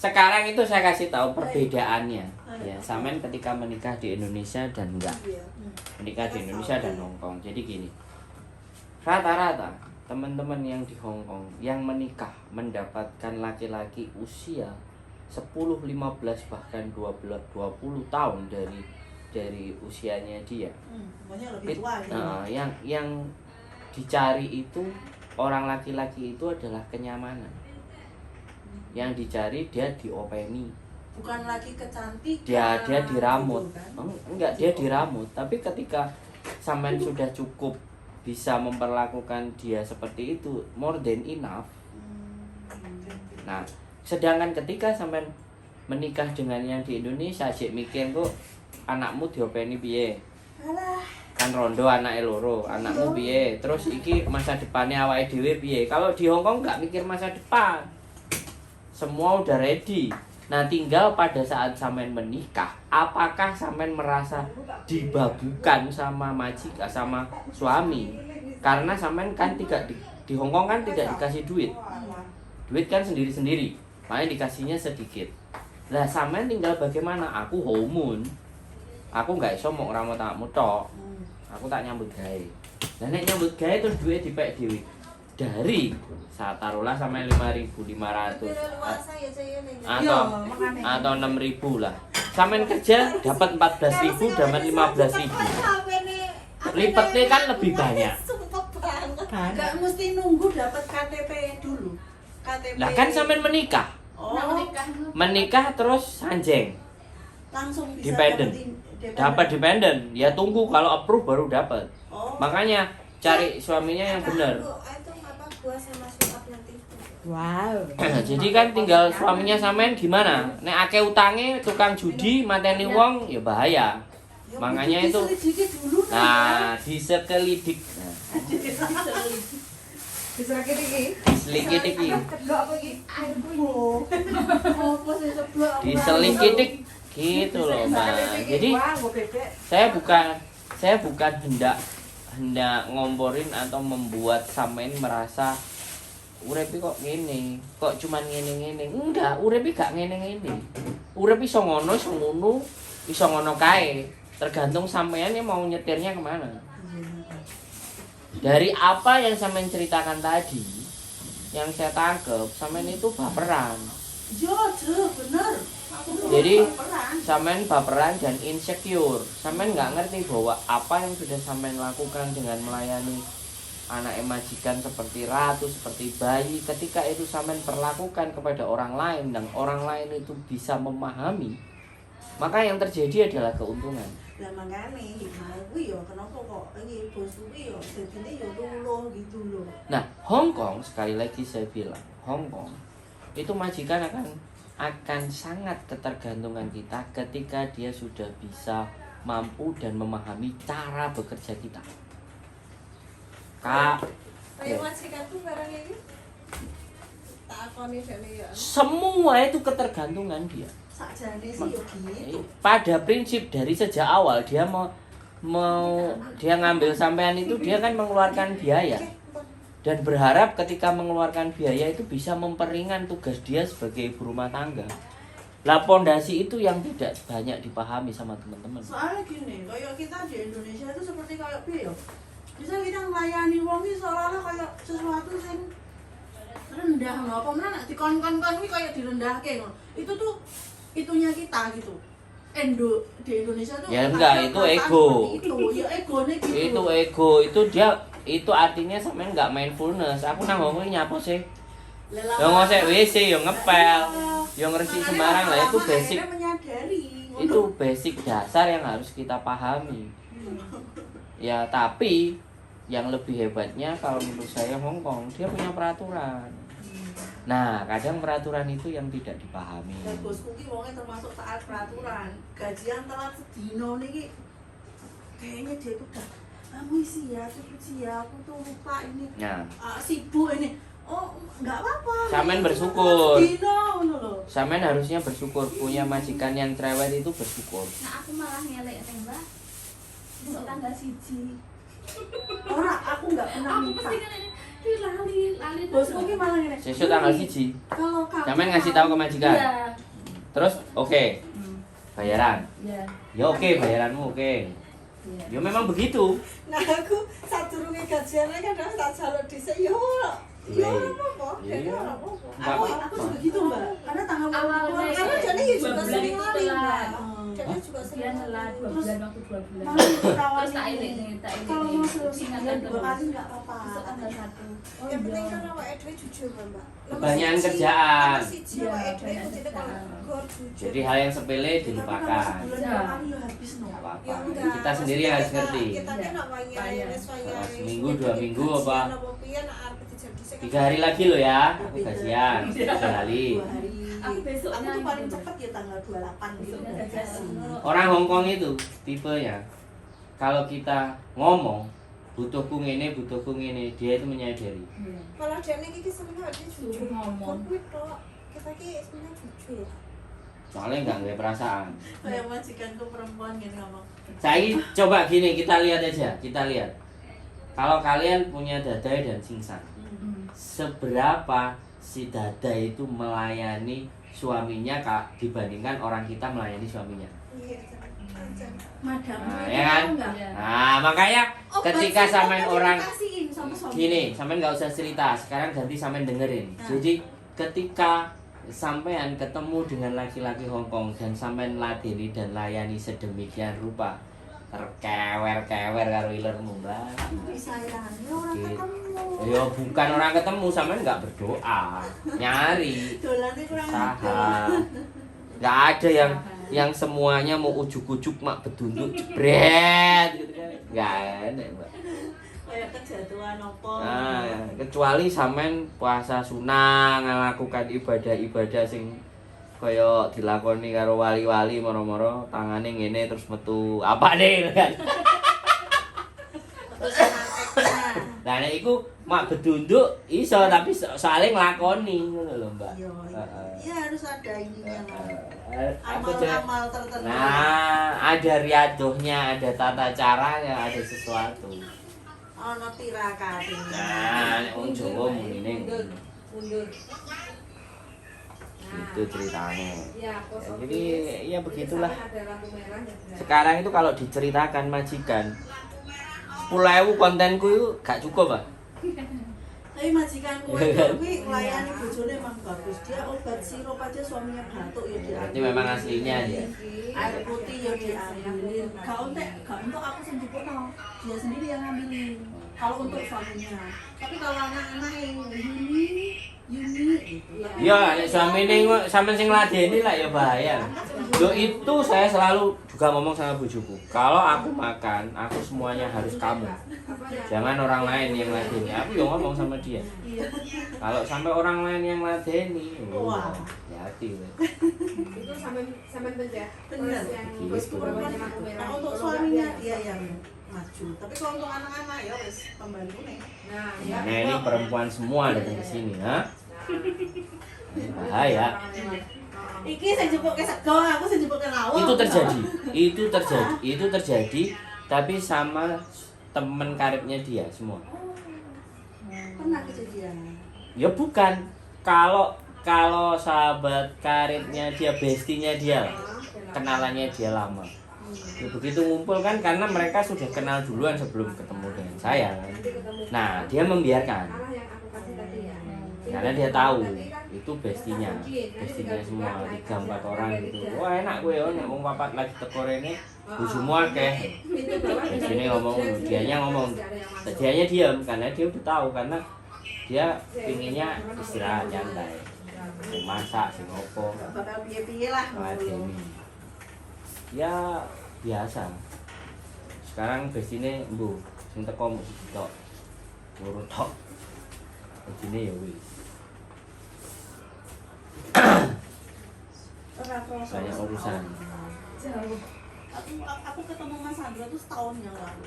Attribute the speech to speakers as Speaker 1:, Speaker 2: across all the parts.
Speaker 1: sekarang itu saya kasih tahu perbedaannya. Ya, sampean ketika menikah di Indonesia dan enggak. Menikah di Indonesia dan Hong Kong. Jadi gini. Rata-rata teman-teman yang di Hong Kong yang menikah mendapatkan laki-laki usia 10, 15 bahkan 20 tahun dari usianya dia.
Speaker 2: Lebih tua,
Speaker 1: yang dicari itu orang laki-laki itu adalah kenyamanan. Yang dicari dia diopeni.
Speaker 2: Bukan lagi kecantikan.
Speaker 1: Dia diramut.
Speaker 2: Gitu, kan?
Speaker 1: Enggak, dia diramut. Tapi ketika sampean sudah cukup bisa memperlakukan dia seperti itu, more than enough. Nah, sedangkan ketika sampean menikah dengan yang di Indonesia, sik mikir kok anakmu diopeni piye?
Speaker 2: Alah.
Speaker 1: Kan rondo anake loro, anakmu piye? Terus iki masa depannya awake dhewe piye? Kalau di Hong Kong enggak mikir masa depan. Semua udah ready. Nah, tinggal pada saat sampean menikah, apakah sampean merasa dibabukan sama majikan sama suami? Karena sampean kan tidak di Hong Kong kan tidak dikasih duit. Duit kan sendiri-sendiri. Makanya dikasihnya sedikit. Lah sampean tinggal bagaimana? Aku homun. Aku enggak iso mok ngramut anakmu tok. Aku tak nyambut gawe. Lah nek nyambut gawe terus duit dipek dhewe. Dari saat taruhlah sampai 5.500 atau 6.000 lah. Sampean kerja dapat 14.000, dapat 15.000. Lipatnya kan lebih banyak.
Speaker 2: Enggak mesti nunggu dapat KTP dulu. KTP.
Speaker 1: Lah kan sampean menikah.
Speaker 2: Oh,
Speaker 1: Menikah terus sanjeng.
Speaker 2: Langsung bisa
Speaker 1: Dependent. Dapat dependent. Ya tunggu kalau approve baru dapat.
Speaker 2: Oh.
Speaker 1: Makanya cari suaminya yang benar.
Speaker 3: Wow.
Speaker 1: Jadi kan tinggal suaminya sampean gimana? Nek akeh utange tukang judi mateni wong ya bahaya. Makanya itu nah disekelidik.
Speaker 3: Diselekit iki.
Speaker 1: Diselidiki iki.
Speaker 3: Kedok apa iki?
Speaker 2: Apa sih seblak?
Speaker 1: Diselidikin gitu loh, Mbak. Jadi saya bukan hendak ngomporin atau membuat sampean merasa urip kok ngene, kok cuman ngene-ngene. Enggak, urip gak ngene-ngene. Urip iso ngono, iso ngono, iso ngono kae. Tergantung sampean yang mau nyetirnya kemana. Dari apa yang sampean ceritakan tadi, yang saya tangkap, sampean itu baperan.
Speaker 2: Bener.
Speaker 1: Jadi sampean baperan dan insecure. Sampean nggak ngerti bahwa apa yang sudah sampean lakukan dengan melayani anak majikan seperti ratu, seperti bayi, ketika itu sampean perlakukan kepada orang lain dan orang lain itu bisa memahami, maka yang terjadi adalah keuntungan.
Speaker 2: Lah makane hikmah kuwi yo kenapa kok iki bos kuwi yo dadine yo luluh gitu loh.
Speaker 1: Nah, Hong Kong sekali lagi saya bilang, Hong Kong itu majikan akan sangat ketergantungan kita ketika dia sudah bisa mampu dan memahami cara bekerja kita. Kak,
Speaker 4: Kayak majikan tuh barang ini tak akoni dene ya.
Speaker 1: Semua itu ketergantungan dia.
Speaker 2: Sakjane sih yo gitu.
Speaker 1: Pada prinsip dari sejak awal dia mau dia ngambil sampean itu dia kan mengeluarkan biaya dan berharap ketika mengeluarkan biaya itu bisa memperingan tugas dia sebagai ibu rumah tangga. Lah pondasi itu yang tidak banyak dipahami sama teman-teman.
Speaker 2: Soalnya gini, kayak kita di Indonesia itu seperti kayak piye yo. Bisa kita melayani wong iki seolah-olah kayak sesuatu sing rendah ngono. Apa meneh nek dikon-kon-kon kuwi kayak direndahke ngono. Itu tuh itunya kita gitu. Di Indonesia tuh
Speaker 1: Ya enggak, itu ego.
Speaker 2: Itu ya egone gitu.
Speaker 1: Itu ego, itu artinya sampean enggak mindfulness. Aku nang ngomong nyapa sih? Yo ngosek WC, yo ngepel, yo ngresik sembarang lah itu basic. Itu basic dasar yang harus kita pahami. Ya, tapi yang lebih hebatnya kalau menurut saya Hong Kong, dia punya peraturan. Nah, kadang peraturan itu yang tidak dipahami.
Speaker 2: Dan bosku ki wonge termasuk taat peraturan. Gajian telat sedino niki kayaknya dia tuh udah kamu isi ya, aku tuh lupa ini.
Speaker 1: Nah,
Speaker 2: sibuk ini. Oh, enggak apa-apa.
Speaker 1: Sampean bersyukur.
Speaker 2: Sedino ngono lho.
Speaker 1: Sampean harusnya bersyukur punya majikan yang cerewet itu bersyukur.
Speaker 4: Nah, aku malah ngelek nih, Mbak. Besok tanggal 1.
Speaker 2: Ora, aku enggak pernah
Speaker 4: Aku
Speaker 2: minta.
Speaker 4: pasti kan ini
Speaker 3: lali
Speaker 2: Bosku ki malah ngene.
Speaker 1: Sesuk tanggal 1.
Speaker 2: Kalau kamu
Speaker 1: Sampean ngasih tahu ke majikan.
Speaker 3: Iya.
Speaker 1: Terus oke. Bayaran.
Speaker 3: Iya.
Speaker 1: Ya oke, bayaranmu oke. Ya memang begitu.
Speaker 4: Nah aku sadurunge gajian kadang tak jaluk dhisik yo. Yo ora apa-apa,
Speaker 1: Iya.
Speaker 4: ora apa-apa.
Speaker 1: Nggak
Speaker 2: aku
Speaker 1: apa-apa.
Speaker 2: juga gitu mbak, karena tanggal
Speaker 3: Awalnya
Speaker 4: Karena jadi ya juga
Speaker 3: 2 bulan
Speaker 4: sering
Speaker 3: itu
Speaker 4: lali,
Speaker 3: telat.
Speaker 4: Mbak. Jadi juga
Speaker 3: Dia
Speaker 4: sering
Speaker 3: telat 2
Speaker 2: Terus-
Speaker 3: bulan waktu 2 bulan.
Speaker 2: malah ditawarin
Speaker 3: Terus tak ini nih, tak ini
Speaker 2: kalau
Speaker 3: nih.
Speaker 2: mau
Speaker 3: Terus
Speaker 2: sebulan
Speaker 3: ingatkan
Speaker 2: 2
Speaker 3: terus.
Speaker 2: kali nggak apa-apa.
Speaker 3: Besok tanggal 1. Oh
Speaker 4: Yang penting
Speaker 3: iya.
Speaker 4: kan awake dhewe jujur, Mbak.
Speaker 1: Kebanyakan kerjaan.
Speaker 4: Siji
Speaker 3: Iya,
Speaker 4: awake dhewe
Speaker 3: kebanyakan
Speaker 4: kudu kalau
Speaker 3: kerjaan.
Speaker 4: gor jujur.
Speaker 1: Jadi hal yang sepele dilupakan.
Speaker 2: Sebulan 2 kali ya habis no.
Speaker 1: Nggak apa-apa.
Speaker 4: Ya enggak.
Speaker 1: Kita sendiri yang harus ngerti.
Speaker 4: Kita kan nak wangi wis wangi.
Speaker 1: Seminggu, 2 minggu apa?
Speaker 4: Piye nak arep dijadi
Speaker 1: 3 hari lagi loh ya, aku gajian. 3 hari.
Speaker 2: 2 hari.
Speaker 3: Aku besoknya
Speaker 2: Aku tuh paling
Speaker 3: gitu.
Speaker 2: cepet ya tanggal 28 gitu.
Speaker 3: Besoknya
Speaker 2: udah
Speaker 3: gajian.
Speaker 2: dikasih.
Speaker 1: Orang Hongkong itu tipenya kalau kita ngomong butuhku ngene, dia itu menyadari.
Speaker 3: Iya.
Speaker 4: Kalau dia nih kiki sebenarnya dia jujur
Speaker 3: Suruh ngomong.
Speaker 4: Kuwi tok. Kita ki sebenarnya jujur.
Speaker 1: Soalnya nggak ada perasaan.
Speaker 2: Kayak majikanku perempuan gini ngomong.
Speaker 1: Saya coba gini, kita lihat aja, kita lihat. Kalau kalian punya dadai dan singsan, seberapa si dadai itu melayani suaminya dibandingkan orang kita melayani suaminya?
Speaker 4: Iya.
Speaker 2: Madam,
Speaker 1: Nah, ya kan?
Speaker 2: enggak?
Speaker 3: Iya.
Speaker 1: Nah, makanya ketika sampean orang
Speaker 2: kasihin sama suami.
Speaker 1: gini, sampean nggak usah cerita, sekarang ganti sampean dengerin.
Speaker 2: Nah.
Speaker 1: Jadi ketika sampean ketemu dengan laki-laki Hongkong dan sampean ladeni dan layani sedemikian rupa, terkewer-kewer karo ilermu, Mbak.
Speaker 2: Sayangnya orang
Speaker 1: Oke.
Speaker 2: ketemu.
Speaker 1: Ya bukan orang ketemu, sampean nggak berdoa, nyari
Speaker 2: Dolannya kurang
Speaker 1: usaha. Nggak ada yang semuanya mau ujuk-ujuk mak bedunduk jebret gitu kan. Nggak ada, Mbak.
Speaker 2: kayak kejatuhan apa.
Speaker 1: Nah, kecuali sampean puasa sunah ngelakukan ibadah-ibadah sing kaya dilakoni karo wali-wali moro-moro tangane ngene terus metu apa nih kan.
Speaker 2: Terus anaknya.
Speaker 1: Nah, nek iku mak bedunduk iso tapi soalnya nglakoni ngono lho, Mbak.
Speaker 2: Iya,
Speaker 1: Heeh.
Speaker 2: iya harus ada ininya lah.
Speaker 1: Aku jadi
Speaker 2: Amal-amal tertentu.
Speaker 1: nah, ada riadohnya, ada tata caranya, ada sesuatu.
Speaker 2: Ono tirakat.
Speaker 1: Nah, nek wong Jawa mune
Speaker 3: Mundur. Mundur.
Speaker 1: itu ceritanya.
Speaker 3: Ya, kosong.
Speaker 1: Jadi ya begitulah.
Speaker 3: Ada lampu merah ya. benar.
Speaker 1: Sekarang itu kalau diceritakan majikan 10.000 kontenku itu gak cukup, Pak.
Speaker 2: Tapi majikanku itu melayani bojone emang bagus. Dia obat sirup aja suaminya batuk ya dia.
Speaker 1: Berarti memang aslinya dia.
Speaker 2: Air putih ya diambilin. Gak untuk aku sendiri dia sendiri yang ngambilin. Kalau untuk suaminya. Tapi kalau anak-anak yang Yuni gitu.
Speaker 1: Ya, nek suamine kok sampean sing ngladeni lah ya bahaya. Loh itu saya selalu juga ngomong sama bojoku. Kalau aku makan, aku semuanya harus kamu. Jangan orang lain yang ngladeni. Aku ya ngomong sama dia.
Speaker 2: Iya.
Speaker 1: Kalau sampai orang lain yang ngladeni,
Speaker 2: Wah.
Speaker 1: hati.
Speaker 3: Itu sampai beja.
Speaker 2: Bener.
Speaker 1: Gitu.
Speaker 3: Terus keberapanya lampu merah.
Speaker 2: Nah, untuk suaminya dia yang maju. Tapi kalau untuk anak-anak ya wes pembantu nih.
Speaker 3: Nah,
Speaker 1: Nah, ini perempuan semua datang ke sini, ha? Bahaya.
Speaker 2: Iki saya jemput ke sego, aku saya jemput ke lawang.
Speaker 1: Itu terjadi, tapi sama temen karibnya dia semua.
Speaker 2: Pernah kejadian.
Speaker 1: Ya bukan, kalau sahabat karibnya dia, bestinya dia, kenalannya dia lama. Ya, begitu ngumpul kan karena mereka sudah kenal duluan sebelum ketemu dengan saya kan. Nah, dia membiarkan
Speaker 3: arah yang aku kasih tadi ya.
Speaker 1: karena dia tahu itu bestinya semua 3-4 orang gitu. Wah enak gue nek wong papat lagi teko rene bojomu akeh. Bestine ngomong, dianya ngomong. Dianya diam karena dia udah tahu karena dia pinginnya istirahat nyantai. Sing masak, sing opo.
Speaker 2: Gak bakal piye-piye lah.
Speaker 1: Ngladeni. Ya biasa. Sekarang bestine mbuh sing teko mung siji tok. Loro tok. Begini ya wis. Banyak urusan.
Speaker 3: Jauh.
Speaker 2: Aku ketemu Mas Sandra tuh setahun yang lalu.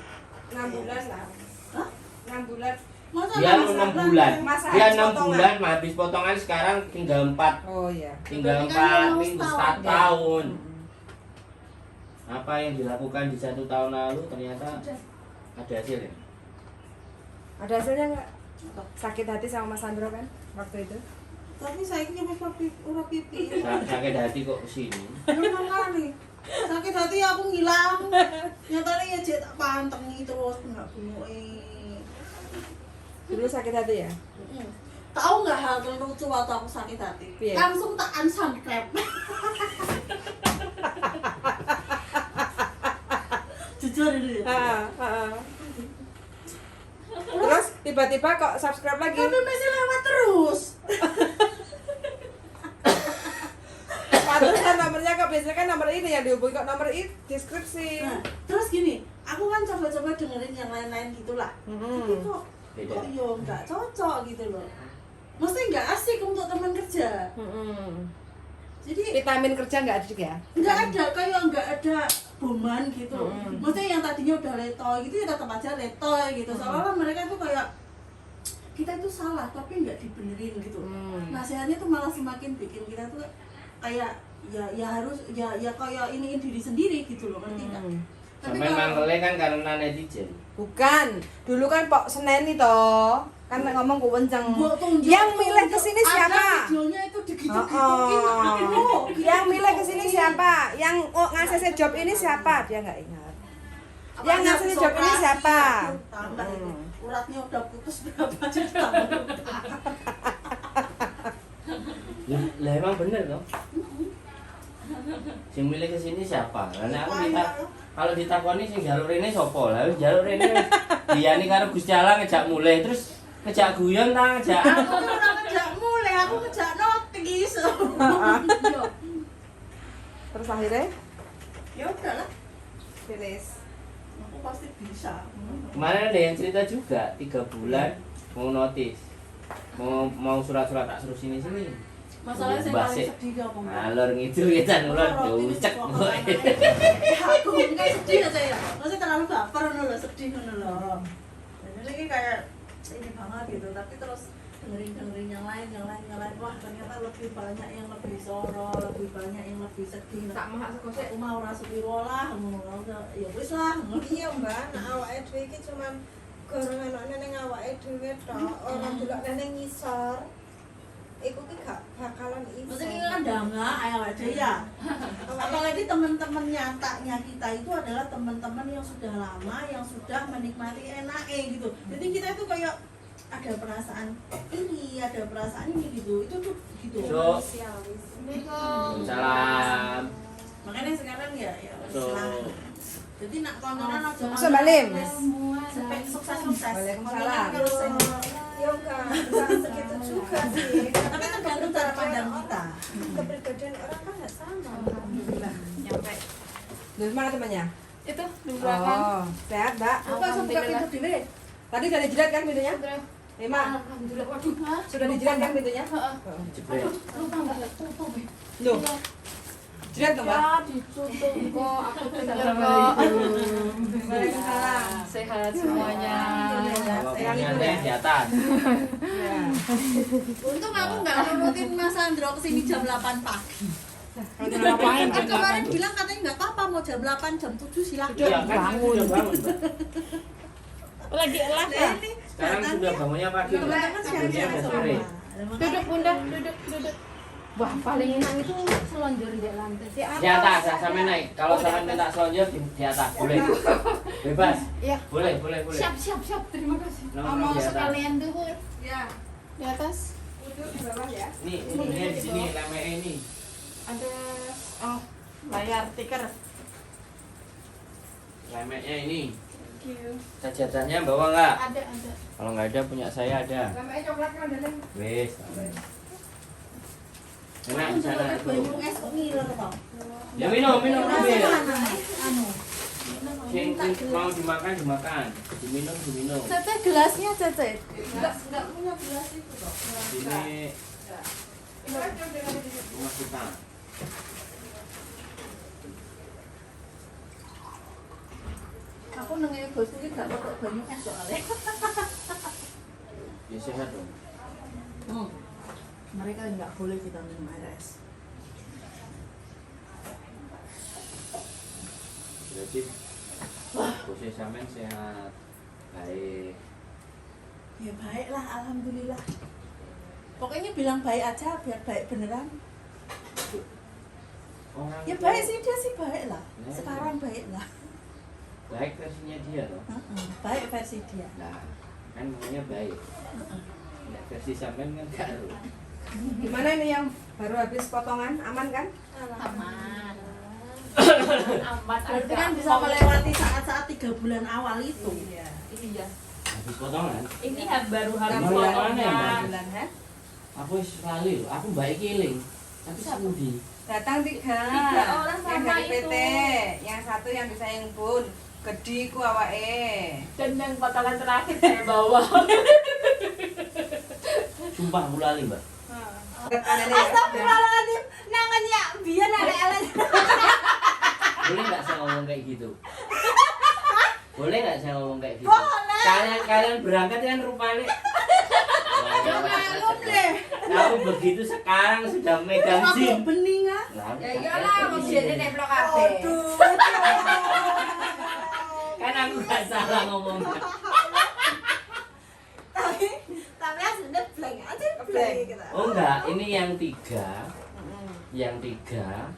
Speaker 3: 6 bulan lah.
Speaker 2: Hah?
Speaker 3: 6 bulan.
Speaker 2: Masa
Speaker 1: Dia
Speaker 2: Mas
Speaker 1: 6
Speaker 2: Sandra
Speaker 1: bulan.
Speaker 3: Masa
Speaker 1: Dia
Speaker 3: habis
Speaker 1: 6
Speaker 3: potongan?
Speaker 1: bulan habis potongan sekarang tinggal 4
Speaker 3: Oh iya.
Speaker 1: tinggal
Speaker 2: Berarti kan
Speaker 1: 4
Speaker 2: mau
Speaker 1: minggu
Speaker 2: setahun.
Speaker 1: 1 tahun. Apa yang dilakukan di 1 tahun lalu ternyata ada hasilnya.
Speaker 3: Ada hasilnya enggak? Sakit hati sama Mas Sandro kan waktu itu.
Speaker 2: Tapi saya ini ora pipi.
Speaker 1: Sakit hati kok kesini.
Speaker 2: Bener kali. Sakit hati aku ngilang. Nyatanya ya jek tak pantengi terus enggak bunyi.
Speaker 3: Dulu sakit hati ya?
Speaker 2: Tahu nggak hal terlucu waktu aku sakit hati?
Speaker 3: Iya.
Speaker 2: Langsung tak unsubscribe. Jujur ini.
Speaker 3: Terus tiba-tiba kok subscribe lagi?
Speaker 2: Tapi masih lewat terus.
Speaker 3: Pantesan nomornya kok biasanya kan nomor ini yang dihubungi, kok nomor ini deskripsi.
Speaker 2: Nah, terus gini, aku kan coba-coba dengerin yang lain-lain gitulah. Tapi kok yo nggak cocok gitu loh. Mesti nggak asik untuk teman kerja. Jadi
Speaker 3: Vitamin kerja nggak ada juga ya?
Speaker 2: nggak ada, kayak nggak ada boman gitu. Maksudnya yang tadinya udah letoy gitu ya tetap aja letoy gitu. Seolah-olah mereka tuh kayak kita itu salah tapi nggak dibenerin gitu. Nasihatnya tuh malah semakin bikin kita tuh kayak ya harus ya kayak iniin diri sendiri gitu loh, ngerti nggak? Tapi
Speaker 1: Sampai mangkele kan karena netizen.
Speaker 3: Bukan, dulu kan Pok Seneni toh, kan ngomong gue kenceng.
Speaker 2: Tunjuk,
Speaker 3: Yang milih kesini
Speaker 2: ada
Speaker 3: siapa?
Speaker 2: videonya itu digitu-gituin.
Speaker 3: Yang milih kesini siapa? Yang ngasih job ini siapa? Dia nggak ingat. Yang ngasih job ini siapa?
Speaker 2: Tambah itu. Uratnya udah putus berapa juta.
Speaker 1: Lah emang bener toh? Sing milih kesini siapa? Karena aku kalau ditakoni sing jalur ini sopo lah, jalur ini Diani karo Gusti Allah ngejak mulai terus ngejak guyon ta ngejak.
Speaker 2: Aku tuh ora ngejak mulai, aku ngejak notis.
Speaker 3: Terus akhirnya
Speaker 2: Ya udahlah,
Speaker 3: finish.
Speaker 2: aku pasti bisa.
Speaker 1: Kemarin ada yang cerita juga 3 bulan mau notis. Mau surat-surat tak suruh sini.
Speaker 2: Masalahnya saya paling sedih apa enggak?
Speaker 1: Alor ngidul ya tan ulun diucek.
Speaker 2: Aku enggak sedih aja ya. Maksudnya terlalu baper ngono lho, sedih ngono lho. Jadi ini kayak ini banget gitu, tapi terus dengerin yang lain. Wah, ternyata lebih banyak yang lebih soro, lebih banyak yang lebih sedih.
Speaker 3: Tak mahak sekosek.
Speaker 2: Aku mau ora sepiro lah, ngono ya wis lah.
Speaker 4: Iya mbak, nah awake dhewe iki cuman gorong enake ning awake dhewe tok, ora delok ning ngisor. Iku ki gak bakalan iso.
Speaker 2: Maksudnya ini kan danga awake dhewe ya. Apalagi teman-teman nyatanya kita itu adalah teman-teman yang sudah lama, yang sudah menikmati enake gitu. Jadi kita itu kayak ada perasaan ini, ada perasaan ini gitu. Itu tuh gitu.
Speaker 1: So,
Speaker 3: Assalamualaikum.
Speaker 1: salam.
Speaker 2: Makanya sekarang ya
Speaker 1: So,
Speaker 2: jadi nak tontonan aja.
Speaker 3: Masuk Balim.
Speaker 2: Sampai sukses.
Speaker 3: Waalaikumsalam.
Speaker 4: Ya enggak segitu juga sih.
Speaker 2: Tapi tergantung cara pandang kita.
Speaker 4: Kepribadian orang kan enggak sama.
Speaker 3: Alhamdulillah nyampe. Dari mana temannya?
Speaker 5: Itu di belakang.
Speaker 3: Oh, sehat Mbak.
Speaker 2: Aku langsung buka pintu dulu.
Speaker 3: Tadi udah dijilat kan pintunya?
Speaker 5: Sudah.
Speaker 3: Lima.
Speaker 5: Alhamdulillah. Waduh, Hah?
Speaker 3: Sudah dijilat kan pintunya?
Speaker 5: Heeh.
Speaker 1: jebret.
Speaker 5: Lupa enggak tutup.
Speaker 3: Loh. Jilat dong Mbak.
Speaker 5: Ya, ditutup kok. Aku dengar kok.
Speaker 3: Waalaikumsalam.
Speaker 5: Sehat semuanya.
Speaker 1: Kalau punyanya di atas.
Speaker 3: Ya.
Speaker 2: Untung aku nggak nurutin Mas Sandro kesini jam 8 pagi.
Speaker 3: Ngapain?
Speaker 2: Kan kemarin bilang katanya nggak apa-apa mau jam 8, jam 7 silakan.
Speaker 1: Iya kan sudah bangun. Mbak.
Speaker 5: Lagi elah
Speaker 2: Nah,
Speaker 5: ya.
Speaker 2: ini
Speaker 1: Sekarang sudah bangunnya pagi. Mbak.
Speaker 2: teman-teman
Speaker 1: Bangunnya
Speaker 2: siang-siang
Speaker 1: udah
Speaker 2: semua.
Speaker 1: sore.
Speaker 5: Duduk Bunda, duduk. Wah, paling enak itu selonjor di lantai.
Speaker 1: Di atas, sampai naik. Kalau sampai minta selonjor di atas, boleh. Bebas.
Speaker 5: Iya.
Speaker 1: Boleh.
Speaker 5: Siap. Terima kasih.
Speaker 1: Nomor
Speaker 5: Mau
Speaker 1: di atas.
Speaker 5: sekalian duhur
Speaker 2: Ya.
Speaker 5: di atas.
Speaker 3: Duduk di bawah ya.
Speaker 1: Ini di sini leme ini.
Speaker 5: Ada
Speaker 2: Bayar tiker.
Speaker 1: Lemeknya ini.
Speaker 5: Thank you.
Speaker 1: Sajadahnya bawa nggak?
Speaker 5: Ada.
Speaker 1: Kalau nggak ada punya saya ada.
Speaker 3: Namanya coklat kan ada.
Speaker 1: Wes. Enak di sana
Speaker 2: Aku
Speaker 1: tuh.
Speaker 2: banyu es kok ngiler toh.
Speaker 1: Ya minum
Speaker 2: Rasa
Speaker 1: ambil.
Speaker 2: mana? Anu.
Speaker 1: Sing mau dimakan. Diminum.
Speaker 5: Cece gelasnya Cece.
Speaker 2: Enggak punya gelas itu toh.
Speaker 1: Ini rumah kita.
Speaker 2: Aku nengen bosku iki gak kok banyu es soalnya.
Speaker 1: Ya sehat dong.
Speaker 2: Mereka nggak boleh kita minum air es.
Speaker 1: Jadi bosnya sampean sehat, baik.
Speaker 2: Ya baik lah, alhamdulillah. Pokoknya bilang baik aja biar baik beneran.
Speaker 1: Orang
Speaker 2: Ya
Speaker 1: tua-
Speaker 2: baik sih, dia sih baik lah.
Speaker 1: Ya,
Speaker 2: Sekarang baik lah.
Speaker 1: baik versinya dia loh.
Speaker 2: Baik versi dia.
Speaker 1: Nah, kan namanya baik. Nek versi sampean kan karo.
Speaker 3: Gimana ini yang baru habis potongan? Aman kan?
Speaker 5: Aman. Aman.
Speaker 2: Berarti kan bisa melewati saat-saat 3 bulan awal itu.
Speaker 3: Iya.
Speaker 5: Iya.
Speaker 1: Habis potongan.
Speaker 5: Ini baru
Speaker 1: Enam
Speaker 5: habis
Speaker 1: bulan.
Speaker 5: potongan.
Speaker 3: Bulan, ha?
Speaker 1: Aku wis lali lho, aku mbak iki eling. Tapi sepundi?
Speaker 3: Datang 3.
Speaker 5: Tiga orang
Speaker 3: yang
Speaker 5: sama
Speaker 3: dari PT,
Speaker 5: itu.
Speaker 3: yang satu yang bisa yang pun. Gede ku awake.
Speaker 5: Dan yang potongan terakhir saya bawa.
Speaker 1: Sumpah aku lali, Mbak.
Speaker 4: Astagfirullahaladzim, nangannya biar ada Ellen.
Speaker 1: Boleh nggak saya ngomong kayak gitu? Boleh nggak saya ngomong kayak gitu?
Speaker 4: Boleh.
Speaker 1: Kalian berangkat kan rupanya.
Speaker 2: Belum deh.
Speaker 1: Aku begitu sekarang sudah megang
Speaker 2: Aku
Speaker 1: SIM.
Speaker 2: bening ah.
Speaker 1: Lah,
Speaker 3: Ya iyalah, wong jene nemplok kabeh.
Speaker 4: Aduh.
Speaker 1: kan aku nggak salah ngomong.
Speaker 4: Tapi aslinya blank aja blank gitu.
Speaker 1: Oh enggak, ini yang 3. Yang 3.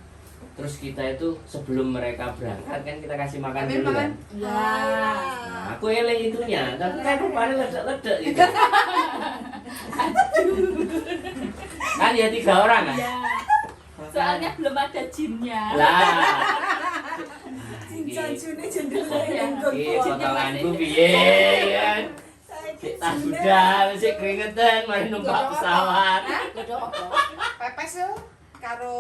Speaker 1: Terus kita itu sebelum mereka berangkat kan kita kasih makan
Speaker 3: Ambil
Speaker 1: dulu
Speaker 3: makan.
Speaker 1: kan.
Speaker 5: Ya.
Speaker 1: Nah, aku eling itunya, tapi kan rupanya ledek-ledek gitu. Kan ya 3 orang kan?
Speaker 5: Ya. Soalnya belum ada jinnya.
Speaker 1: Lah.
Speaker 4: Jajune jendela
Speaker 5: Iya.
Speaker 4: yang
Speaker 1: Iki potonganku piye kan? Sik tas budal, sik keringetan, mari numpak pesawat.
Speaker 3: Godhong apa? Pepes yo karo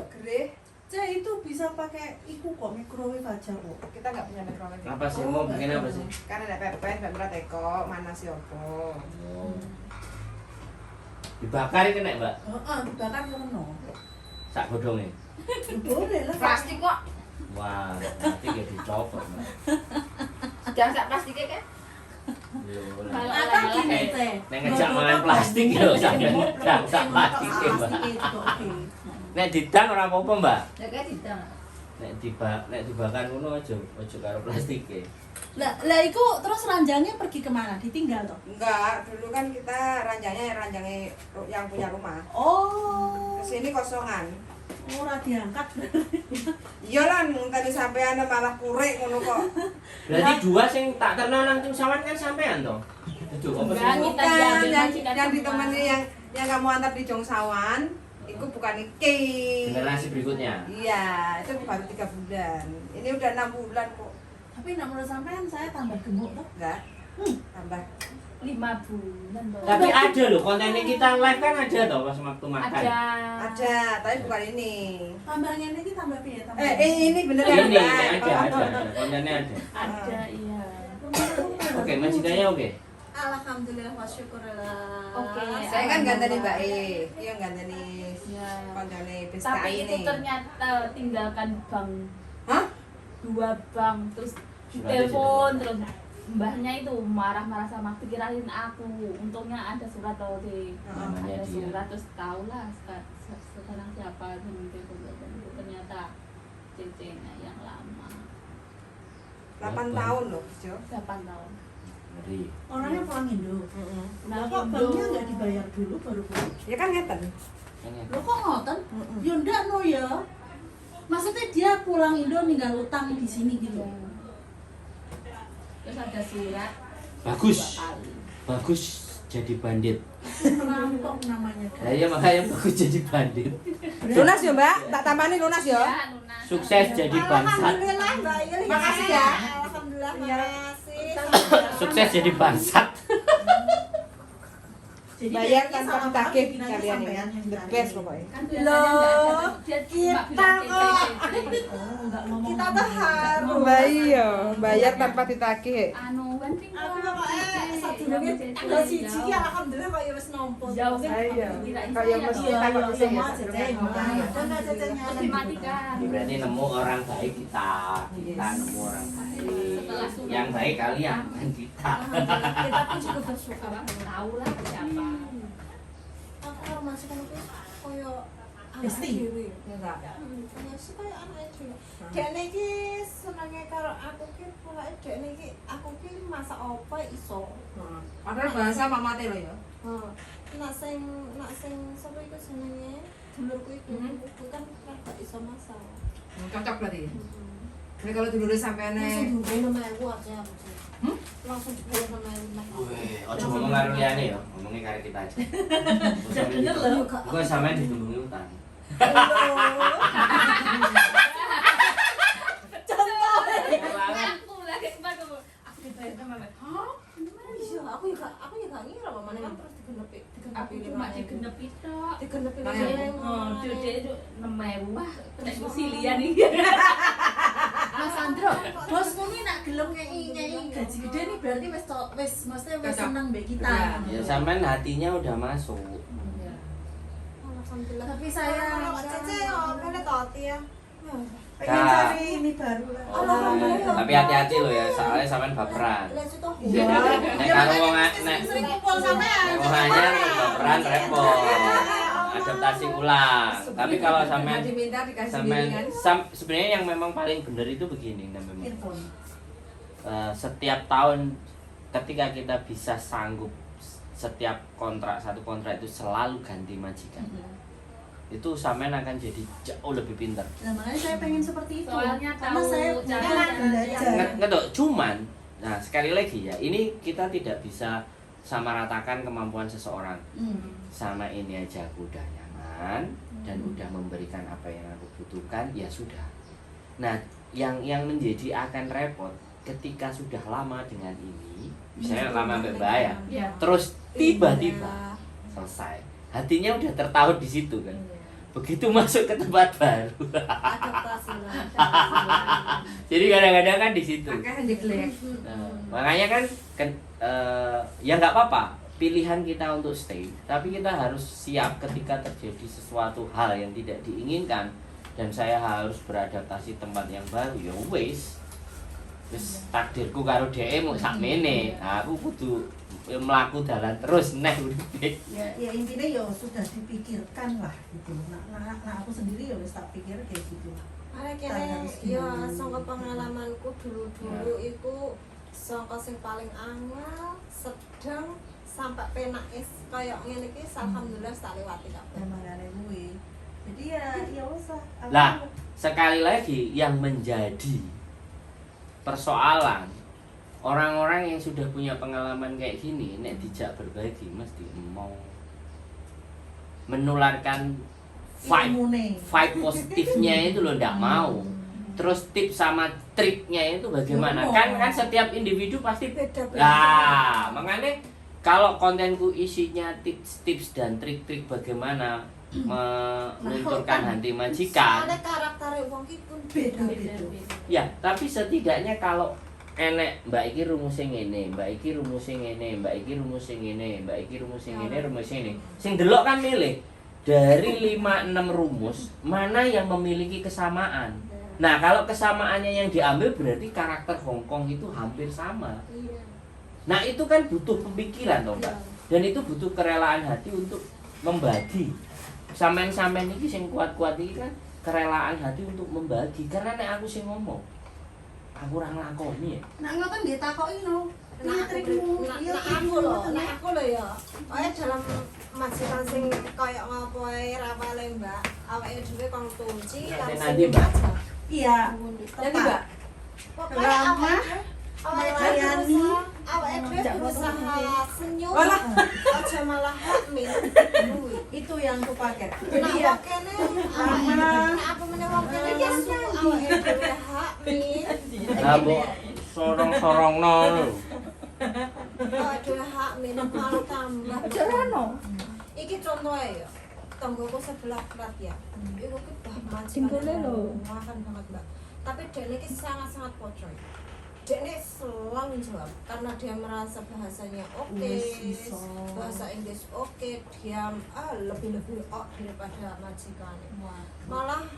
Speaker 3: gereh.
Speaker 2: Cek itu bisa pakai iku kok microwave aja kok.
Speaker 3: Kita nggak punya microwave.
Speaker 1: Apa sih mau bikin apa sih?
Speaker 3: Kan ada pepes, pepes teko, mana si opo.
Speaker 1: Dibakar kena, Mbak.
Speaker 2: Heeh, dibakar kono.
Speaker 1: Sak godhonge.
Speaker 2: Boleh lah.
Speaker 3: Plastik kok.
Speaker 1: Wah, nanti ya dicopot, Mbak.
Speaker 3: Jangan sak plastiknya kan?
Speaker 1: Lho,
Speaker 5: Kalau
Speaker 1: lah.
Speaker 2: Atau
Speaker 5: oleh-oleh.
Speaker 2: gini teh.
Speaker 1: Nek ngejak mangan plastik yo sampeyan ndang sak plastik ya, Mbak.
Speaker 2: Itu oke.
Speaker 1: Nek didang ora apa-apa, Mbak.
Speaker 3: Ya kayak tidak.
Speaker 1: Nek dibakar ngono aja karo plastike.
Speaker 2: Lah iku terus ranjangnya pergi kemana? Ditinggal toh?
Speaker 3: Enggak, dulu kan kita ranjangnya yang punya rumah.
Speaker 2: Oh.
Speaker 3: Terus ini kosongan.
Speaker 2: Ora diangkat.
Speaker 3: Iya lah, tadi sampean malah kurek ngono kok.
Speaker 1: Berarti 2 sing tak terno nang pesawat kan sampean toh? Itu apa sih?
Speaker 5: Enggak, kita diambil
Speaker 3: yang
Speaker 5: majikan
Speaker 3: yang
Speaker 5: semua.
Speaker 3: ditemani yang kamu antar di Jongsawan, itu bukan iki.
Speaker 1: Generasi berikutnya.
Speaker 3: Iya, itu baru 3 bulan. Ini udah 6 bulan kok.
Speaker 2: Tapi nek menurut sampean saya tambah gemuk toh.
Speaker 3: Enggak. Tambah.
Speaker 5: 5 bulan loh.
Speaker 1: Tapi ada loh kontennya kita live kan ada toh pas waktu makan.
Speaker 5: Ada.
Speaker 3: Ada, tapi bukan ini.
Speaker 2: Tambahnya ini tambah piye? Tambah.
Speaker 3: Ini bener ya,
Speaker 1: Ini
Speaker 3: Mbak?
Speaker 1: ada. Kontennya ada.
Speaker 5: Ada, iya.
Speaker 1: Oke, majikannya oke.
Speaker 4: Alhamdulillah wa syukurillah.
Speaker 5: Oke.
Speaker 3: Saya kan ganteni Mbak E. Iya ganteni
Speaker 5: Ya.
Speaker 3: koncone
Speaker 5: Tapi
Speaker 3: PSKI
Speaker 5: itu
Speaker 3: ini.
Speaker 5: ternyata tinggalkan bank.
Speaker 3: Hah?
Speaker 5: 2 bank terus
Speaker 1: Suratnya
Speaker 5: telepon terus mbahnya itu marah-marah sama aku, kirain aku. Untungnya ada surat tau deh.
Speaker 1: Namanya
Speaker 5: Ada
Speaker 1: dia.
Speaker 5: surat terus tahu lah sekarang siapa yang telepon itu ternyata cecenya yang lama
Speaker 3: 8 tahun loh, Jo.
Speaker 5: 8 tahun.
Speaker 1: Ngeri.
Speaker 2: Orangnya pulang Indo. Lah kok
Speaker 5: Indo.
Speaker 2: banknya nggak dibayar dulu baru pulang?
Speaker 3: Ya kan ngeten.
Speaker 1: Ini.
Speaker 2: Lo kok ngoten? Ya ndak no ya. Maksudnya dia pulang Indo ninggal utang di sini gitu.
Speaker 5: Terus ada surat
Speaker 1: Bagus.
Speaker 5: 2 kali.
Speaker 1: Bagus jadi bandit.
Speaker 2: Perampok namanya
Speaker 1: Nah, iya makanya bagus jadi bandit.
Speaker 3: Lunas ya, Mbak? Tak tambani lunas ya.
Speaker 5: Ya, lunas.
Speaker 1: Sukses jadi bangsat.
Speaker 4: Alhamdulillah Mbak Yuli.
Speaker 3: Makasih ya.
Speaker 4: Alhamdulillah
Speaker 3: Iya.
Speaker 4: makasih.
Speaker 1: Sukses jadi bangsat.
Speaker 2: Jadi
Speaker 3: Bayar
Speaker 2: kayaknya
Speaker 3: tanpa
Speaker 2: salah
Speaker 3: ditagih
Speaker 2: paham,
Speaker 3: kalian
Speaker 2: sampean
Speaker 3: ini.
Speaker 2: yang
Speaker 3: The
Speaker 2: cari.
Speaker 3: best pokoknya.
Speaker 5: Kan biasanya nggak ada. Dia cuma
Speaker 4: kita
Speaker 5: bilang
Speaker 4: kok.
Speaker 5: cece.
Speaker 2: Oh, nggak ngomong.
Speaker 4: Kita tuh harus.
Speaker 3: Mbak iya, bayar tanpa ditagih.
Speaker 5: Anu penting
Speaker 4: Aku pokoknya sadurunge tanggal 1 alhamdulillah kok ya wis nampa.
Speaker 5: jauh kan
Speaker 3: Iya.
Speaker 5: kirain
Speaker 3: Kayak
Speaker 5: saya
Speaker 3: mesti
Speaker 5: loh.
Speaker 3: tak kok sih ya.
Speaker 2: Iya,
Speaker 3: sadurunge
Speaker 2: iya,
Speaker 3: ngomong.
Speaker 2: iya.
Speaker 4: Dan enggak cecenya.
Speaker 5: Terus dimatikan.
Speaker 1: Berarti nemu orang baik kita nemu orang baik.
Speaker 5: Setelah surat.
Speaker 1: Yang baik kalian bukan kita.
Speaker 2: Alhamdulillah, kita pun juga bersyukur.
Speaker 5: Tahu lah siapa.
Speaker 4: Aku kalau masuk kan aku koyo
Speaker 2: Besti.
Speaker 4: dhewe.
Speaker 3: Ya enggak.
Speaker 4: Ya sih kaya anake dhewe. Dekne iki senenge karo aku ki pokoke dekne iki aku ki masak apa iso.
Speaker 3: Padahal bahasa mama teh lho ya.
Speaker 4: Nak sing sapa iku jenenge dulurku iku bukan gak iso masak.
Speaker 3: Cocok berarti. Jadi kalau dulu sampean
Speaker 4: Langsung diubah 6.000 aja aku sih. Langsung diubah 6.000.
Speaker 1: Wih, ojo ngomong karo liyane ya, ngomongnya karo kita aja.
Speaker 5: Udah bener loh.
Speaker 1: Iku sampean ditumbungi utang.
Speaker 5: Aku lagi kemarin aku dibayar sama Mbak. Hah?
Speaker 4: Iya, aku ya gak ngira apa mana kan terus digenepi
Speaker 5: Aku cuma digenepi tok.
Speaker 4: digenepi
Speaker 5: Dede itu 6.000 wah, nek silian iki.
Speaker 2: Mas Sandro, bosmu ini nak gelem ngei gaji gede nih berarti wis maksudnya wis seneng mbek kita.
Speaker 1: Ya sampean hatinya udah masuk.
Speaker 4: Alhamdulillah.
Speaker 2: Tapi saya
Speaker 4: Cece yo mene toti ya.
Speaker 2: pengen cari ini baru lah.
Speaker 4: Alhamdulillah.
Speaker 1: Tapi hati-hati loh ya, soalnya sampean baperan.
Speaker 4: Lah itu toh.
Speaker 1: Nek karo wong
Speaker 2: sering kumpul sampean.
Speaker 1: wong anyar baperan repot. Adaptasi ulang. Tapi kalau sampean
Speaker 3: diminta dikasih
Speaker 1: sampean
Speaker 3: bimbingan.
Speaker 1: sebenarnya yang memang paling benar itu begini memang.
Speaker 2: Earphone.
Speaker 1: Setiap tahun ketika kita bisa sanggup setiap satu kontrak itu selalu ganti majikan. Itu sampean akan jadi jauh lebih pintar.
Speaker 2: Nah, makanya saya pengen seperti itu.
Speaker 5: Soalnya
Speaker 2: Karena
Speaker 5: tahu
Speaker 2: saya
Speaker 5: cara
Speaker 2: belajar.
Speaker 1: Ngetok cuman nah sekali lagi ya, ini kita tidak bisa samaratakan kemampuan seseorang. Sama ini aja aku udah nyaman dan udah memberikan apa yang aku butuhkan, ya sudah. Nah, yang menjadi akan repot ketika sudah lama dengan ini, misalnya lama Mbak Mbak ya,
Speaker 5: Iya.
Speaker 1: terus tiba-tiba selesai. Hatinya udah tertaut di situ kan. Begitu masuk ke tempat baru.
Speaker 4: Adaptasi lah.
Speaker 1: Jadi kadang-kadang kan di situ.
Speaker 3: Makanya jeglek.
Speaker 1: Nah, makanya kan ya nggak apa-apa pilihan kita untuk stay, tapi kita harus siap ketika terjadi sesuatu hal yang tidak diinginkan dan saya harus beradaptasi tempat yang baru. Ya wis takdirku karo dhek mau sakmene. Nah, aku kudu melaku dalan terus neh uripe.
Speaker 2: Ya intinya ya sudah dipikirkan lah gitu. Nah aku sendiri ya wis tak pikir kayak gitu.
Speaker 4: Are kene ya saka pengalamanku dulu-dulu iku saka sing paling angel, sedang sampai penak kayak ngene iki alhamdulillah tak lewati kabeh.
Speaker 2: Makanya kuwi. Jadi ya wis lah.
Speaker 1: Lah, sekali lagi yang menjadi persoalan orang-orang yang sudah punya pengalaman kayak gini, nek dijak berbagi mesti mau menularkan vibe positifnya itu loh, ndak mau. Terus tips sama triknya itu bagaimana? Kan setiap individu pasti
Speaker 4: Beda-beda.
Speaker 1: Nah, makanya kalau kontenku isinya tips-tips dan trik-trik bagaimana melunturkan hati majikan,
Speaker 4: Soalnya karaktere wong iki pun
Speaker 2: beda-beda.
Speaker 1: ya tapi setidaknya kalau enek mbak iki rumusnya ngene, mbak iki rumusnya ngene, mbak iki rumusnya ngene, mbak iki rumusnya ngene, rumusnya ngene. Sing delok kan milih dari 5-6 rumus mana yang memiliki kesamaan. Nah, kalau kesamaannya yang diambil berarti karakter Hongkong itu hampir sama.
Speaker 4: iya.
Speaker 1: Nah, itu kan butuh pemikiran toh, Mbak. Dan itu butuh kerelaan hati untuk membagi. Sampean-sampean iki sing kuat-kuat iki kan kerelaan hati untuk membagi. Karena nek aku sing ngomong, aku ora nglakoni ya.
Speaker 2: Nah ngoten nggih takoki no.
Speaker 4: Nah, aku lho ya. Kaya dalam majikan sing kaya ngopo ae ra pale Mbak. Awake dhewe kon kunci
Speaker 1: Nanti,
Speaker 4: langsung
Speaker 1: Mbak.
Speaker 4: aja.
Speaker 2: Iya.
Speaker 3: Jadi Mbak,
Speaker 4: Pokoknya
Speaker 2: melayani.
Speaker 4: awake dhewe berusaha senyum.
Speaker 3: Walah.
Speaker 4: Aja malah hamil.
Speaker 2: Itu yang aku pakai.
Speaker 4: Nah,
Speaker 2: Jadi ya
Speaker 4: wong kene apa meneh wong kene iki awake dhewe hamil.
Speaker 1: Lah mbok sorong-sorongno lho.
Speaker 4: Awake dhewe hamil malah tambah.
Speaker 2: Jarano.
Speaker 4: Iki contohnya ya. Tonggoku sebelah berat ya. Iku ki bah majikan.
Speaker 5: Simpulnya lho.
Speaker 4: Makan banget, Mbak. Tapi dia ini sangat-sangat pocoy. Dia ini selalu jawab karena dia merasa bahasanya oke, bahasa Inggris oke, dia lebih daripada majikan. Malah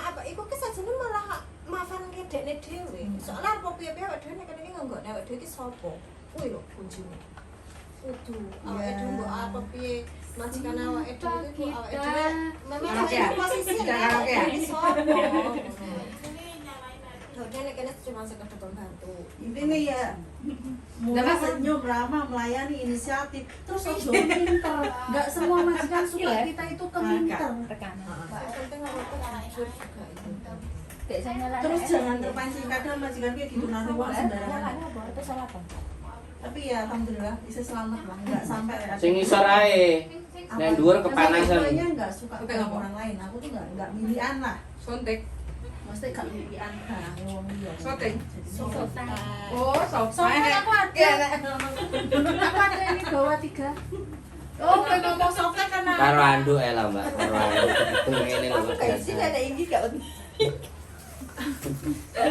Speaker 4: apa? Iku ki sajane malah maafan ke dekne dhewe. Soalnya apa piye-piye awake dhewe nek kene iki nggak awake dhewe iki sapa? Kuwi lho kuncine. Kudu awake dhewe mbok apa piye majikan awake dhewe iku awake
Speaker 5: Kita.
Speaker 4: dhewe memang
Speaker 3: Karaoke ya?
Speaker 4: posisi
Speaker 3: Kita karaoke ya?
Speaker 4: sopo. Dene kene cuma sekedar pembantu.
Speaker 2: Intinya ya murah senyum ramah melayani inisiatif terus ojo pinter. Nggak semua majikan suka kita itu pinter.
Speaker 5: Tekanan.
Speaker 4: Yang penting apa jujur juga itu.
Speaker 5: Dek saya nyala.
Speaker 2: Terus jangan terpancing kadang majikan kayak gitu nanti uang sembarangan.
Speaker 5: Itu salah apa?
Speaker 2: Tapi ya alhamdulillah bisa selamat lah, nggak sampai ada.
Speaker 1: Sing ngisor ae. Nek dhuwur kepanasan.
Speaker 2: Saya nggak suka
Speaker 3: Suka
Speaker 2: sama
Speaker 3: apa?
Speaker 2: orang lain. Aku tuh nggak milihan lah.
Speaker 3: Sontek.
Speaker 2: Maksudnya nggak milihan. Nah, ngomong dia.
Speaker 3: Soting.
Speaker 5: Sopan.
Speaker 3: Oh, sopan.
Speaker 2: Soalnya aku ada.
Speaker 3: Iya,
Speaker 2: Aku ada ini bawa 3. Oh, pengen ngomong softnya karena
Speaker 1: Karo anduk ae lah, Mbak. Karo anduk betul ngene lho.
Speaker 3: Aku kayak sini ada ini gak?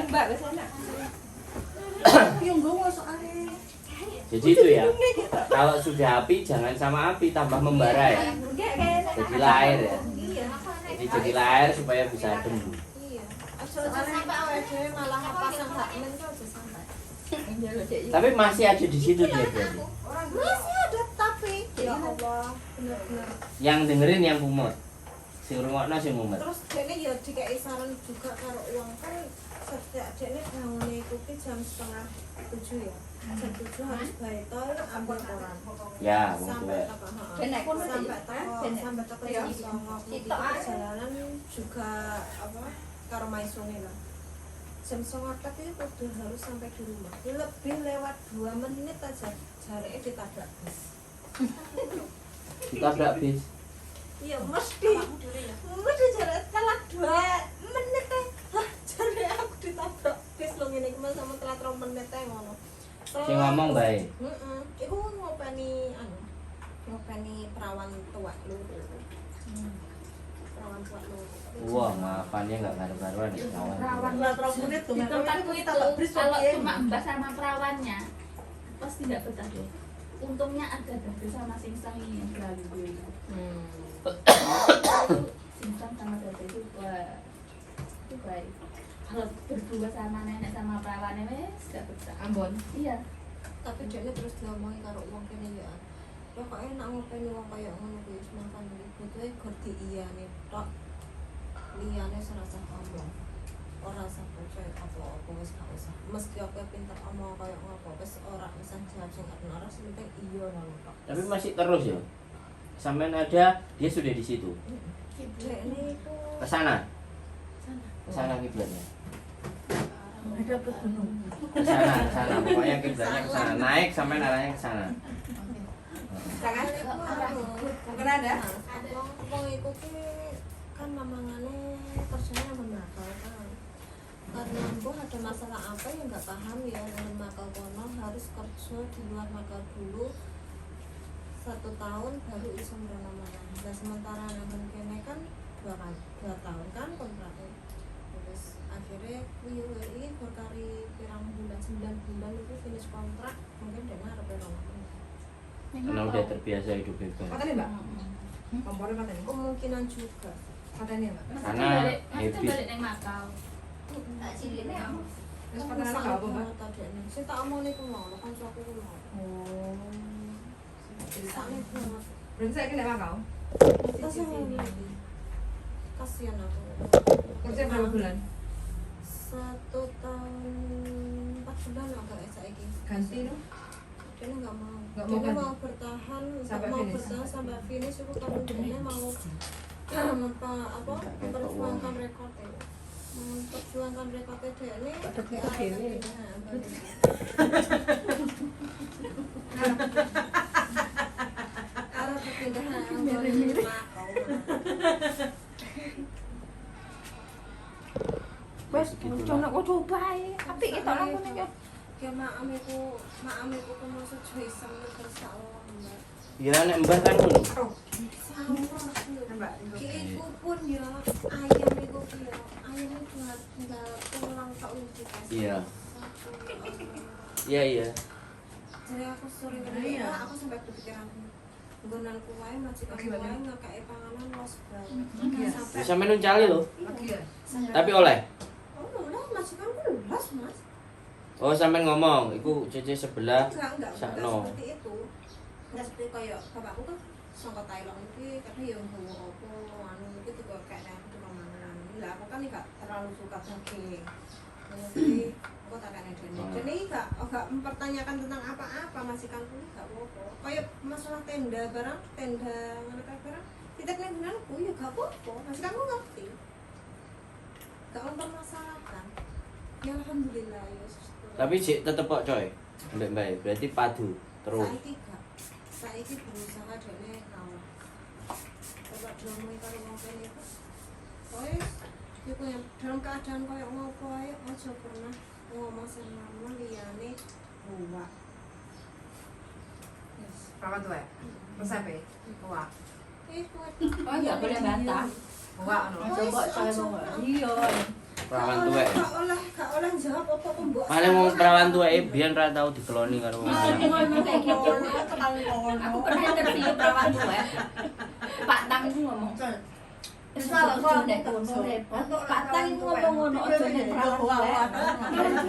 Speaker 3: Mbak ke sana.
Speaker 2: yang gue soalnya.
Speaker 1: Jadi itu ya. Kalau sudah api jangan sama api, tambah membara ya. Jadilah air ya.
Speaker 4: Iya.
Speaker 1: Jadi jadilah air supaya bisa adem.
Speaker 4: Iya. Aja sampai awake dhewe malah pasang hak men kok aja sampai.
Speaker 1: Tapi masih ada di situ dia berarti.
Speaker 4: Masih ada tapi ya Allah bener-bener.
Speaker 1: Yang dengerin yang kumut. Sing rungokno sing mumet.
Speaker 4: Terus dene ya dikei saran juga karo uang kan setiap dene bangune iku ki jam 6:30 ya. Jam 7 harus bayar tol ambil koran.
Speaker 1: Ya, wong
Speaker 4: Sampai
Speaker 1: tuwek.
Speaker 4: toko
Speaker 3: Dan naik kono
Speaker 4: sampai
Speaker 3: sih.
Speaker 4: toko sampai toko jam 9 itu perjalanan juga apa karo maisune lah. Jam 9 itu kudu harus sampai di rumah. Ini lebih lewat 2 menit aja jareke ditabrak bis.
Speaker 1: Ditabrak bis.
Speaker 4: Iya mesti jarak telat 2 menit teh lah jare aku ditabrak bis lo ngene iki Mas sama telat 2 menit teh ngono.
Speaker 1: Sing ngomong bae.
Speaker 4: Heeh. Iku ngopeni ngopeni perawan tua loro. Perawan tua loro.
Speaker 1: Wah, maafannya enggak karu-karuan ya kawan.
Speaker 2: Rawan lah terus menit tuh.
Speaker 5: Di tempatku itu kalau cuma mbak sama perawannya pasti nggak betah deh. Untungnya ada David sama Singsang ini yang selalu gue. Singsang sama David itu wah itu baik. Kalau berdua sama nenek sama perawannya wes nggak betah.
Speaker 3: Ambon.
Speaker 5: Iya.
Speaker 4: Tapi dia terus diomongi karo wong kene ya. Pokoknya nak ngopeni wong kaya ngono kuwi wis makan iki butuhe gur diiyane tok. Liyane serasa omong. Ora usah percaya apa-apa wis gak usah. Meski aku pinter omong kaya ngopo wis ora usah jawab sing gak bener sing penting iya ngono tok.
Speaker 1: Tapi masih terus ya. Sampean ada, dia sudah di situ.
Speaker 4: Dekne iku
Speaker 1: Ke sana. Ke sana kiblatnya.
Speaker 2: Ada ke gunung.
Speaker 1: Ke sana. Pokoknya kiblatnya ke sana. Naik sampai arahnya ke sana.
Speaker 3: Jangan. Mungkin ada.
Speaker 4: Wong iku ki kan mamangane kerjanya menakal kan. Karena mbuh ada masalah apa yang nggak paham ya dengan makal kono harus kerja di luar makal dulu 1 tahun baru bisa merenamkan. Nah sementara nang kene kan 2 tahun kan kontraknya. Terus akhirnya ini berkari pirang bulan 9 bulan itu finish kontrak mungkin dia arep renamkan.
Speaker 1: Karena udah terbiasa hidup bebas.
Speaker 3: Katanya Mbak. Kompornya katanya.
Speaker 4: Kemungkinan juga.
Speaker 3: Katanya Mbak.
Speaker 1: Karena
Speaker 5: Mas
Speaker 1: habit.
Speaker 5: balik nang Makau.
Speaker 3: Terus katanya apa Mbak?
Speaker 4: Saya tak omong itu mau, kan suatu itu mau.
Speaker 3: Oh.
Speaker 4: Sakit banget.
Speaker 3: Berarti saya kena Makau.
Speaker 4: Kasihan aku.
Speaker 3: Kerja berapa bulan?
Speaker 4: 1 tahun 4 bulan agak saiki.
Speaker 3: Ganti no?
Speaker 4: Dia nggak mau.
Speaker 3: Nggak mau
Speaker 4: Dia
Speaker 3: ganti?
Speaker 4: mau bertahan,
Speaker 3: Sampai
Speaker 4: mau
Speaker 3: finish?
Speaker 4: bertahan sampai finish. Itu karena dia mau memperjuangkan rekor ya. Memperjuangkan rekornya dia ini. Arah perpindahan
Speaker 3: Wes, coba aku coba apik kita aku ning yo.
Speaker 4: ya maam iku ku masuk iseng terus Allah Mbak.
Speaker 1: Ya nek mbah kan ngono.
Speaker 3: Mbak.
Speaker 4: Ki iku pun ya ayam iku ki ya ayam itu tinggal pulang tak uji kasih.
Speaker 1: Iya. Iya.
Speaker 4: Jadi aku sore
Speaker 2: Iya.
Speaker 4: aku sampai kepikiran nggonanku wae majikan wae ngakake panganan los banget.
Speaker 3: Iya.
Speaker 4: Sampai
Speaker 1: Bisa menu cali loh.
Speaker 3: Lagi ya.
Speaker 1: Tapi oleh.
Speaker 4: oh lah majikanku los Mas.
Speaker 1: Oh sampean ngomong, iku cece sebelah.
Speaker 4: Enggak
Speaker 1: sakno.
Speaker 4: seperti itu. Enggak seperti kayak bapakku kan saka Thailand iki kadang ya nggawa apa anu iki juga kayak aku mangan. Lah aku kan gak terlalu suka daging. Jadi aku tak kene dene. Dene gak mempertanyakan tentang apa-apa majikanku gak apa-apa. Kayak masalah tenda barang, tenda ngono kae barang. Kita kene gunanku ya gak apa-apa. Majikanku ngerti. Gak mempermasalahkan. Ya alhamdulillah ya.
Speaker 1: Tapi sik tetep kok coy. Mbak Mbak, berarti padu terus.
Speaker 4: Saiki berusaha dene kalah. Coba diomongin karo wong kene iku. Kowe iku yang dalam keadaan koyo ngopo ae aja pernah ngomong sama liyane buak. Yes.
Speaker 3: Perawan tua ya? Resepe? Tua.
Speaker 4: Kowe
Speaker 5: Oh, nggak boleh bantah.
Speaker 3: Tua anu.
Speaker 5: Coba saya mau iya.
Speaker 1: Perawan tuwek.
Speaker 4: Gak oleh jawab apa mbok.
Speaker 1: Paling wong perawan tuwek biyen ra tau dikeloni karo wong
Speaker 5: Aku
Speaker 1: lanang.
Speaker 5: ngomong kayak gitu. Aku pernah interview perawan tua. Pak Tang itu ngomong. Salah kok nek kono repot. Pak Tang itu ngomong ngono aja nek perawan tua.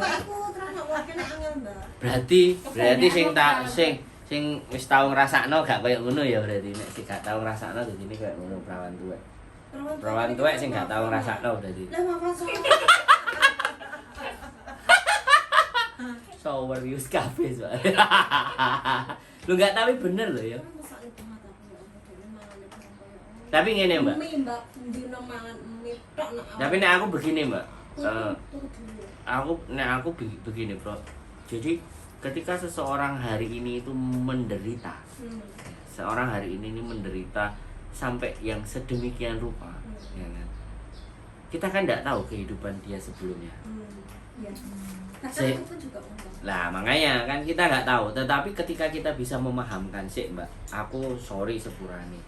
Speaker 4: Aku terus awake nek angel, Mbak.
Speaker 1: Berarti sing wis tau ngrasakno gak koyo ngono ya berarti nek sing gak tau ngrasakno dadine koyo ngono perawan tuwek. Perawan tuwek sing gak tau ngrasakno berarti.
Speaker 4: Lah apa sih?
Speaker 1: Shower use cafe soalnya. Lu gak tahu bener loh ya. Tapi ngene Mbak.
Speaker 4: Mbak, dino mangan mie tok nek.
Speaker 1: Tapi nek aku begini Mbak. Aku begini bro. Jadi ketika seseorang hari ini itu menderita, seorang hari ini menderita sampai yang sedemikian rupa, ya kan? Kita kan tidak tahu kehidupan dia sebelumnya.
Speaker 4: Iya.
Speaker 1: Se-
Speaker 4: Aku pun juga ngomong.
Speaker 1: Lah makanya kan kita nggak tahu. Tetapi ketika kita bisa memahamkan sih Mbak, aku sorry sepurane.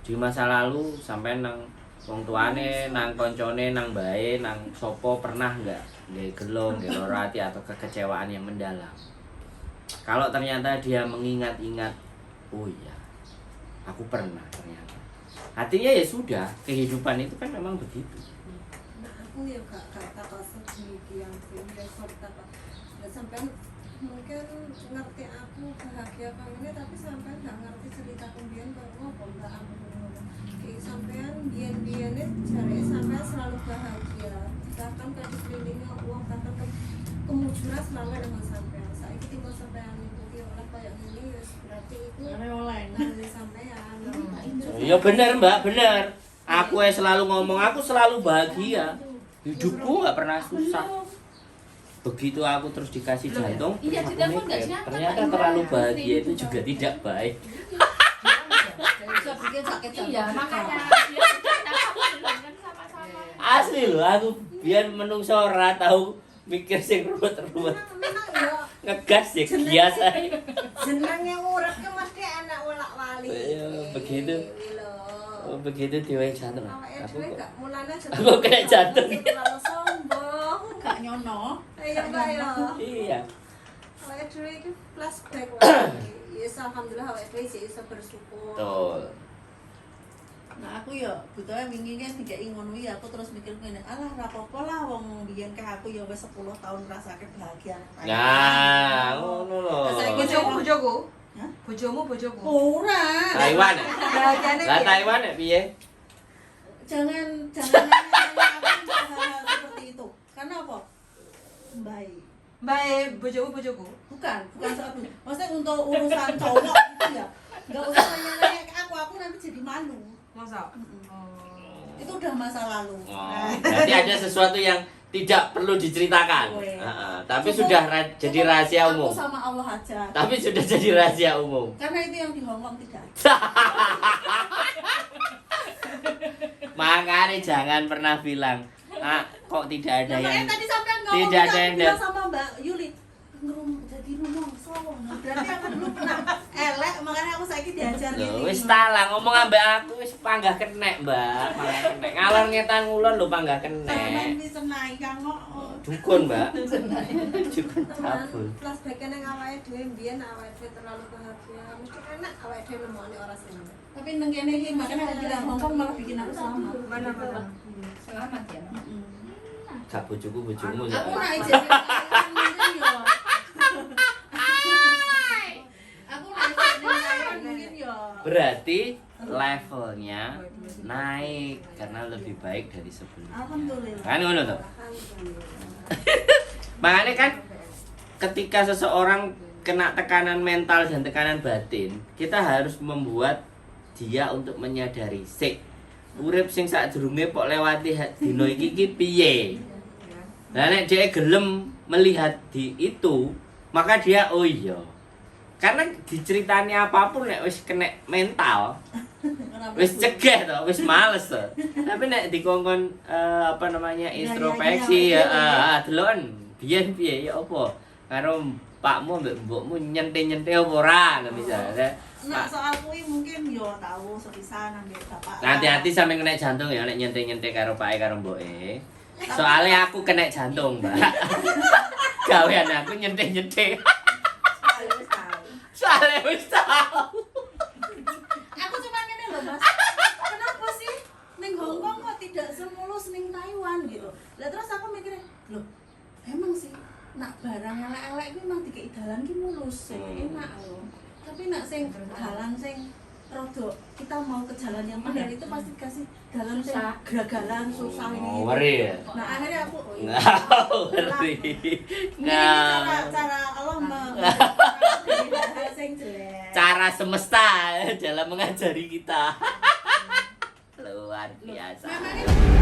Speaker 1: Di masa lalu sampai nang wong tuane, nang koncone, nang bae, nang sopo pernah nggak gelong, gelorati atau kekecewaan yang mendalam. Kalau ternyata dia mengingat-ingat, oh iya, aku pernah ternyata. Artinya ya sudah, kehidupan itu kan memang begitu.
Speaker 4: Nah, aku ya gak takut sedemikian sih, ya takut. Ya sampai mungkin ngerti aku bahagia kayak ini, tapi sampai gak ngerti cerita kemudian kalau ngopo mbak aku kayak sampean biyen-biyene jare sampean selalu bahagia, bahkan gak dikelilingi uang, bahkan kemujuran selalu dengan sampean. Saiki timbul sampean itu oleh kayak gini, ya berarti itu oleh sampean.
Speaker 1: Ya benar Mbak, benar. Aku selalu ngomong, aku selalu bahagia. Hidupku nggak pernah susah. Begitu aku terus dikasih jantung,
Speaker 5: Iya,
Speaker 1: terus aku
Speaker 5: ditelepon
Speaker 1: mikir,
Speaker 5: nggak siapa,
Speaker 1: ternyata
Speaker 5: Pak?
Speaker 1: terlalu
Speaker 5: Iya,
Speaker 1: bahagia
Speaker 5: pasti.
Speaker 1: itu juga tidak baik.
Speaker 3: Bisa bikin sakit jantung.
Speaker 5: Iya, makanya dia kan sama-sama.
Speaker 1: Asli loh, aku biar menungso ora tahu mikir sing ruwet-ruwet.
Speaker 4: Memang ya
Speaker 1: Ngegas ya biasa.
Speaker 4: jenenge urip ki mesti enak wolak-walik.
Speaker 1: Iya, begitu. Oh, begitu dewe jantung.
Speaker 4: Awake
Speaker 1: Aku
Speaker 4: dhewe
Speaker 1: kok
Speaker 4: gak mulane
Speaker 1: aku kena jantung.
Speaker 4: terlalu sombong.
Speaker 3: Gak nyono.
Speaker 4: Iya, Mbak ya.
Speaker 1: Iya.
Speaker 4: Awake dhewe iki flashback wae. Yes, alhamdulillah awake dhewe sih iso bersyukur.
Speaker 1: Betul.
Speaker 3: Nah aku ya butuhnya wingi kan dikei ngono ya aku terus mikir ngene, alah ra apa-apa lah wong biyen kayak aku ya wis 10 tahun ngrasake bahagia.
Speaker 1: Nah, ngono lho.
Speaker 3: Bojoku.
Speaker 2: Hah? Bojomu bojoku.
Speaker 3: Ora.
Speaker 1: Taiwan. ya?
Speaker 3: Bahagiane
Speaker 1: Lah Taiwan ya piye?
Speaker 3: jangan nanya aku hal-hal seperti itu. Karena apa? Baik.
Speaker 2: Baik, bojomu bojoku.
Speaker 3: Bukan soal punya. Maksudnya untuk urusan cowok gitu ya. Enggak usah nanya ke aku nanti jadi malu.
Speaker 2: Masa?
Speaker 3: Itu udah masa lalu.
Speaker 1: Oh, berarti ada sesuatu yang tidak perlu diceritakan.
Speaker 3: Weh.
Speaker 1: Tapi
Speaker 3: Cukup-
Speaker 1: sudah jadi
Speaker 3: cukup
Speaker 1: rahasia
Speaker 3: aku
Speaker 1: umum.
Speaker 3: sama Allah aja.
Speaker 1: Tapi sudah jadi rahasia umum.
Speaker 3: Karena itu yang di Hongkong tidak.
Speaker 1: Makanya jangan pernah bilang, kok tidak ada yang
Speaker 3: Makanya tadi sampai ngomong
Speaker 1: tidak ada
Speaker 3: kita
Speaker 1: yang
Speaker 3: bilang sama Mbak Yuli jadi rumong solo. Nah, berarti aku dulu pernah elek, makanya aku saiki diajar
Speaker 1: Loh,
Speaker 3: gini.
Speaker 1: wis talah ngomong ambek aku wis panggah kenek, Mbak. Panggah kenek. Ngalor ngetan ngulon lho panggah
Speaker 3: Sampeyan
Speaker 1: kenek.
Speaker 3: bisa naik kanggo.
Speaker 1: Dukun, Mbak. Dukun
Speaker 4: Teman,
Speaker 1: cabul.
Speaker 4: flashback nang awake dhewe mbiyen awake dhewe terlalu bahagia. Mesti enak awake dhewe nemoni ora seneng.
Speaker 3: Tapi nang kene iki makanya aku bilang Hongkong malah bikin aku selamat.
Speaker 2: Mana-mana.
Speaker 5: Selamat ya.
Speaker 1: Gak bojoku bojomu
Speaker 3: Aku
Speaker 1: ya.
Speaker 3: naik jadi mungkin yo. Aku naik jadi mungkin yo
Speaker 1: Berarti levelnya naik karena lebih baik dari sebelumnya.
Speaker 3: Alhamdulillah.
Speaker 1: Kan ngono tuh. Makanya kan ketika seseorang kena tekanan mental dan tekanan batin, kita harus membuat dia untuk menyadari sik urip sing sadurunge pok lewati dina iki piye. Lah nek dia gelem melihat di itu, maka dia oh iya. Karena diceritani apapun nek wis kena mental, wis cegah to, wis males to. Tapi nek dikongkon introspeksi ya deloken biyen piye ya apa karo pakmu mbek mbokmu nyentil-nyentil apa ora misalnya.
Speaker 3: Nah, soal kuwi mungkin yo tahu sepisan ambek bapak.
Speaker 1: Hati-hati sampe kena jantung ya nek nyentil-nyentil karo pake karo mboke. Soalnya aku kena jantung, Mbak. Gawean aku nyentil-nyentil. Soalnya wis tahu.
Speaker 3: Aku cuma ngene loh, Mas. Kenapa sih ning Hongkong kok tidak semulus ning Taiwan gitu. Lah terus aku mikirnya, loh, emang sih nak barang elek-elek kuwi memang dikei dalan ki mulus, enak loh. Tapi nak sing dalan sing rada kita mau ke jalan yang benar itu pasti kasih dalan sing geragalan susah ini.
Speaker 1: Ngeri ya.
Speaker 3: Nah, akhirnya aku
Speaker 1: Ngeri.
Speaker 3: Ini cara Allah hal sing jelek.
Speaker 1: Cara semesta dalam mengajari kita. Luar biasa.
Speaker 3: Memangnya